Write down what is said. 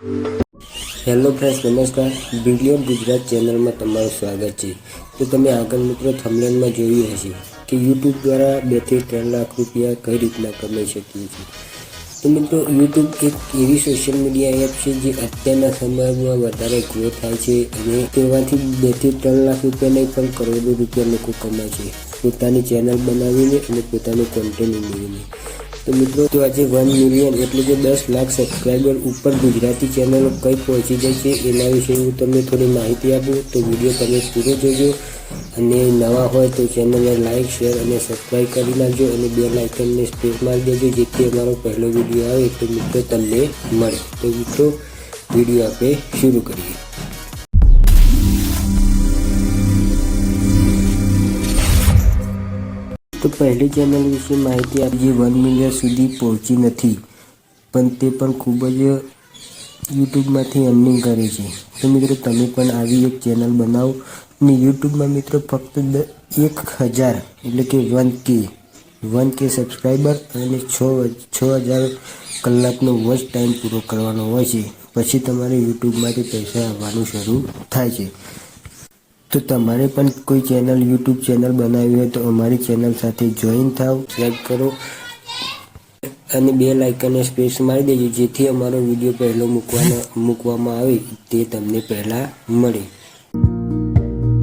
Hello friends, નમસ્કાર. Brilliant Gujarat ચેનલમાં તમારું સ્વાગત છે. તો તમે આગળ મિત્રો થંબનેલમાં જોયું હશે કે યુટ્યુબ દ્વારા 2 થી 3 લાખ રૂપિયા કઈ રીતના કમાઈ શકીએ છીએ. તો મિત્રો યુટ્યુબ એક એવી સોશિયલ મીડિયા એપ છે જે અત્યારના સમયમાં વધારે ગ્રો થાય છે અને તેમાંથી 2 થી 3 લાખ રૂપિયા નહીં પણ કરોડો રૂપિયા લોકો કમાય છે પોતાની ચેનલ બનાવીને અને પોતાનું કોન્ટેન્ટ ઉમેરીને. તો મિત્રો તો આજે 1 મિલિયન એટલે કે 10 લાખ સબસ્ક્રાઈબર ઉપર ગુજરાતી ચેનલો કઈ પહોંચી ગઈ છે એના વિશે હું તમને થોડી માહિતી આપું. તો વિડીયો તમે પૂરો જોજો અને નવા હોય તો ચેનલને લાઇક, શેર અને સબસ્ક્રાઈબ કરી નાખજો અને બેલ આઇકનને પ્રેસ મારી દેજો જેથી અમારો પહેલો વિડીયો આવે તો મિત્રો તમને મળે. તો મિત્રો વિડીયો આપણે શરૂ કરીએ. તો પહેલી ચેનલ વિશે માહિતી આપી જે 1 મિલિયન સુધી પહોંચી નથી પણ તે પણ ખૂબ જ યુટ્યુબમાંથી અર્નિંગ કરે છે. તો મિત્રો તમે પણ આવી એક ચેનલ બનાવો અને યુટ્યુબમાં મિત્રો ફક્ત 1000 એટલે કે 1K સબસ્ક્રાઈબર અને 6000 કલાકનો વોચ ટાઈમ પૂરો કરવાનો હોય છે. પછી તમારે યુટ્યુબમાંથી પૈસા આવવાનું શરૂ થાય છે. તો તમારે પણ કોઈ યુટ્યુબ ચેનલ બનાવવી હોય તો અમારી ચેનલ સાથે જોઈન થાવ, સબસ્ક્રાઈબ કરો અને બેલ આઇકનને પ્રેસ મારી દેજો જેથી અમારો વિડીયો પહેલો મૂકવામાં આવે તે તમને પહેલાં મળે.